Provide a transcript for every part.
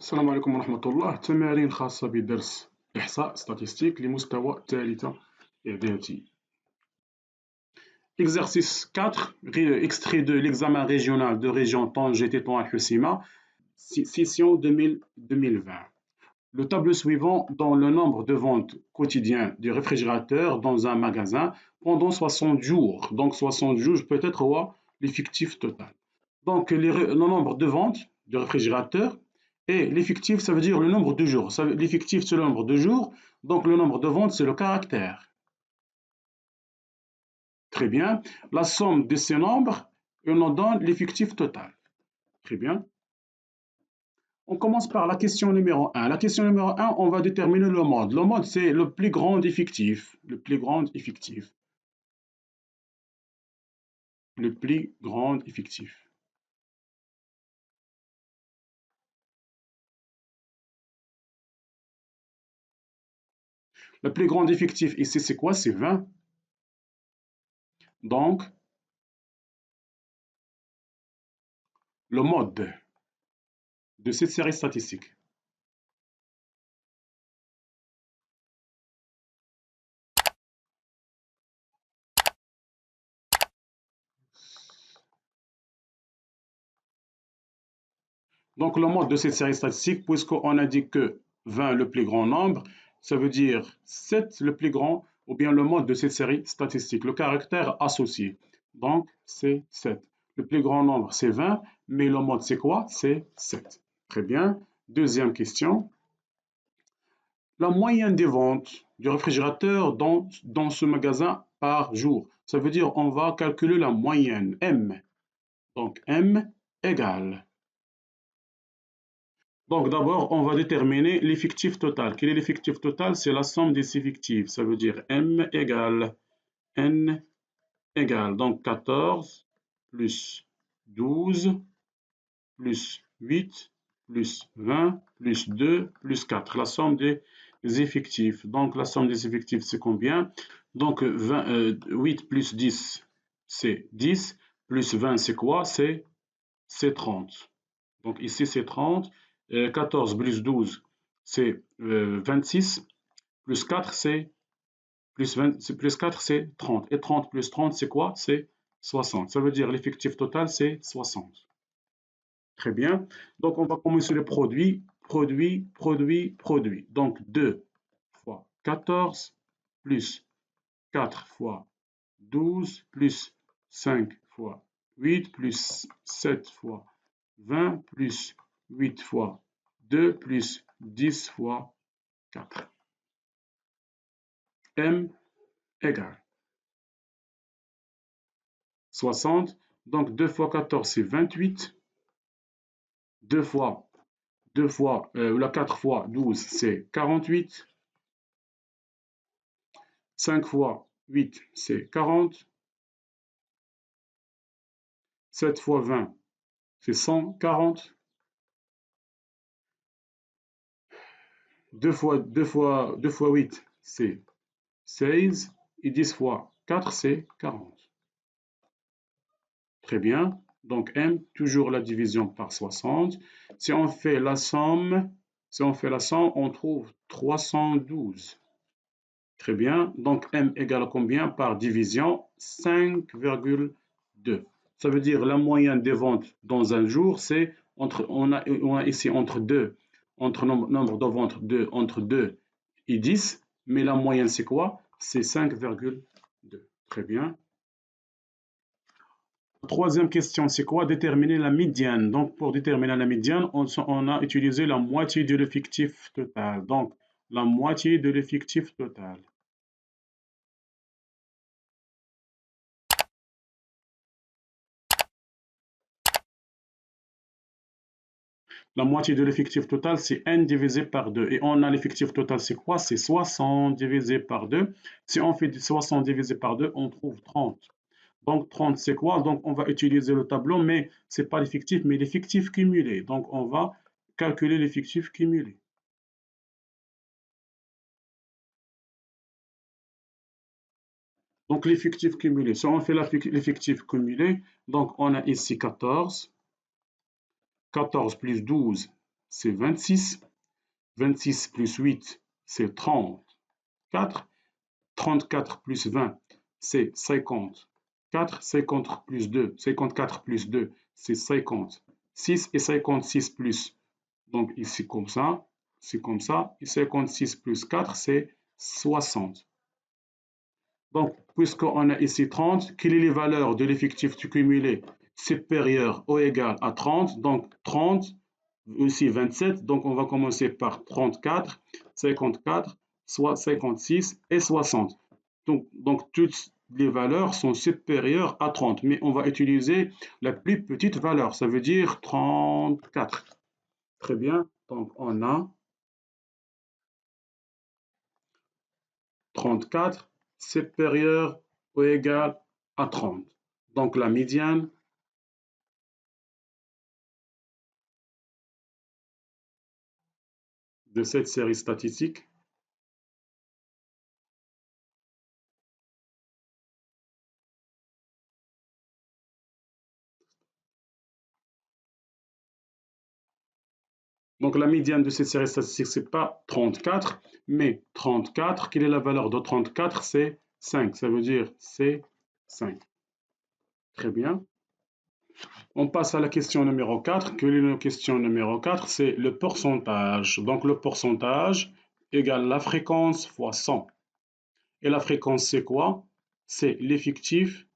السلام عليكم ورحمة الله. تمارين خاصة بدرس إحصاء ستاتستيك لمستوى الثالثة إعدادي. Exercice 4, extrait de l'examen régional de région Tanger Tétouan Al-Hoceima, session 2020. Le tableau suivant donne le nombre de ventes quotidiennes du réfrigérateur dans un magasin pendant 60 jours. Donc 60 jours peut être l'effectif total. Donc le nombre de ventes du réfrigérateur et l'effectif, ça veut dire le nombre de jours. L'effectif, c'est le nombre de jours. Donc le nombre de ventes, c'est le caractère. Très bien. La somme de ces nombres, on nous donne l'effectif total. Très bien. On commence par la question numéro 1. La question numéro 1, on va déterminer le mode. Le mode, c'est le plus grand effectif. Le plus grand effectif. Le plus grand effectif. Le plus grand effectif ici, c'est quoi? C'est 20. Donc, le mode de cette série statistique. Donc, le mode de cette série statistique, puisqu'on a dit que 20 le plus grand nombre, ça veut dire 7 le plus grand, ou bien le mode de cette série statistique, le caractère associé. Donc, c'est 7. Le plus grand nombre, c'est 20, mais le mode, c'est quoi? C'est 7. Très bien. Deuxième question. La moyenne des ventes du réfrigérateur dans ce magasin par jour. Ça veut dire on va calculer la moyenne, M. Donc, M égale. Donc d'abord, on va déterminer l'effectif total. Quel est l'effectif total? C'est la somme des effectifs. Ça veut dire M égale N égale donc 14 plus 12 plus 8 plus 20 plus 2 plus 4. La somme des effectifs. Donc la somme des effectifs, c'est combien? Donc 8 plus 10, c'est 10. Plus 20, c'est quoi? C'est 30. Donc ici, c'est 30. 14 plus 12, c'est 26. Plus 4, c'est plus 4, c'est 30. Et 30 plus 30, c'est quoi? C'est 60. Ça veut dire l'effectif total, c'est 60. Très bien. Donc, on va commencer le produit. Produit, produit, produit. Donc, 2 fois 14 plus 4 fois 12 plus 5 fois 8 plus 7 fois 20 plus 8 fois 2 plus 10 fois 4. M égale 60. Donc 2 fois 14, c'est 28. 4 fois 12, c'est 48. 5 fois 8, c'est 40. 7 fois 20, c'est 140. 2 fois 8, c'est 16. Et 10 fois 4, c'est 40. Très bien. Donc M, toujours la division par 60. Si on fait la somme, on trouve 312. Très bien. Donc M égale combien par division? 5,2. Ça veut dire la moyenne des ventes dans un jour, c'est on a ici entre nombre de ventes entre 2 et 10, mais la moyenne c'est quoi? C'est 5,2. Très bien. Troisième question, c'est quoi? Déterminer la médiane. Donc, pour déterminer la médiane, on a utilisé la moitié de l'effectif total. Donc, la moitié de l'effectif total. La moitié de l'effectif total, c'est n divisé par 2. Et on a l'effectif total, c'est quoi? C'est 60 divisé par 2. Si on fait 60 divisé par 2, on trouve 30. Donc 30, c'est quoi? Donc on va utiliser le tableau, mais ce n'est pas l'effectif, mais l'effectif cumulé. Donc on va calculer l'effectif cumulé. Donc l'effectif cumulé, si on fait l'effectif cumulé, donc on a ici 14. 14 plus 12, c'est 26. 26 plus 8, c'est 34. 34 plus 20, c'est 54. 54 plus 2, c'est 56. Et 56 plus, donc ici comme ça, c'est comme ça. Et 56 plus 4, c'est 60. Donc, puisqu'on a ici 30, quelles sont les valeurs de l'effectif cumulé supérieur ou égal à 30? Donc, 30, ici 27. Donc, on va commencer par 34, 54, soit 56 et 60. Donc, toutes les valeurs sont supérieures à 30, mais on va utiliser la plus petite valeur, ça veut dire 34. Très bien, donc on a 34 supérieur ou égal à 30. Donc la médiane de cette série statistique, donc la médiane de cette série statistique, ce n'est pas 34, mais 34, quelle est la valeur de 34? C'est 5, ça veut dire c'est 5. Très bien. On passe à la question numéro 4. Quelle est la question numéro 4? C'est le pourcentage. Donc le pourcentage égale la fréquence fois 100. Et la fréquence, c'est quoi? C'est l'effectif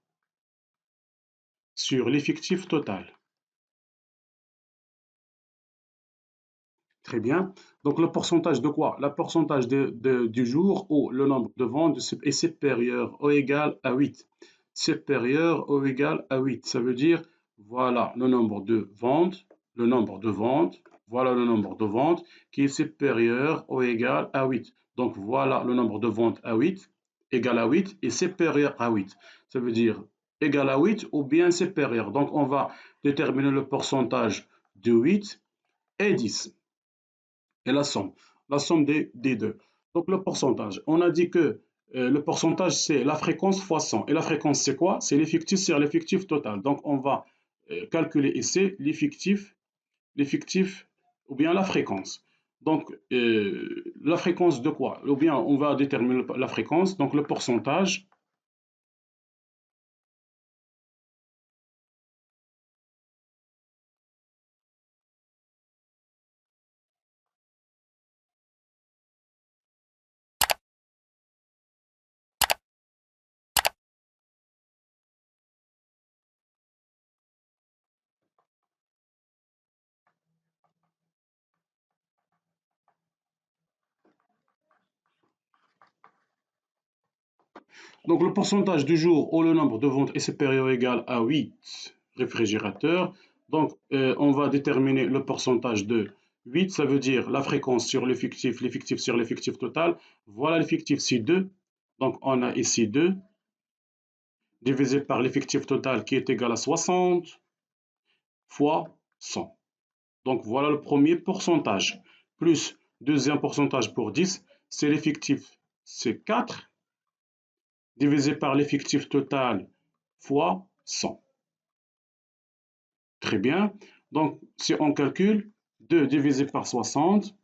sur l'effectif total. Très bien. Donc le pourcentage de quoi? Le pourcentage du jour où le nombre de ventes est supérieur ou égal à 8. Supérieur ou égal à 8. Ça veut dire, voilà le nombre de ventes, voilà le nombre de ventes qui est supérieur ou égal à 8. Donc voilà le nombre de ventes à 8, égal à 8 et supérieur à 8. Ça veut dire égal à 8 ou bien supérieur. Donc on va déterminer le pourcentage de 8 et 10 et la somme des deux. Donc le pourcentage, on a dit que le pourcentage c'est la fréquence fois 100. Et la fréquence c'est quoi? C'est l'effectif sur l'effectif total. Donc on va calculer ici l'effectif ou bien la fréquence. Donc la fréquence de quoi? Ou bien on va déterminer la fréquence, donc le pourcentage. Donc le pourcentage du jour où le nombre de ventes est supérieur ou égal à 8 réfrigérateurs. Donc on va déterminer le pourcentage de 8, ça veut dire la fréquence sur l'effectif sur l'effectif total. Voilà l'effectif, c'est 2. Donc on a ici 2 divisé par l'effectif total qui est égal à 60 fois 100. Donc voilà le premier pourcentage. Plus deuxième pourcentage pour 10, c'est l'effectif, c'est 4 divisé par l'effectif total fois 100. Très bien. Donc, si on calcule 2 divisé par 60,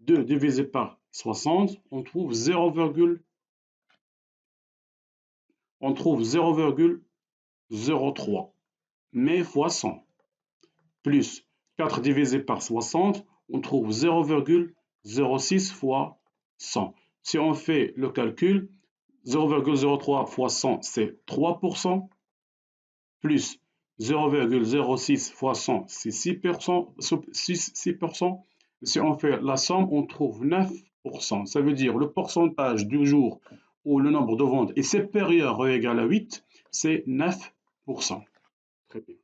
2 divisé par 60, on trouve 0,03, mais fois 100. Plus 4 divisé par 60, on trouve 0,06 fois 100. Si on fait le calcul, 0,03 fois 100, c'est 3%, plus 0,06 fois 100, c'est 6%. Si on fait la somme, on trouve 9%. Ça veut dire le pourcentage du jour où le nombre de ventes est supérieur ou égal à 8, c'est 9%. Très bien.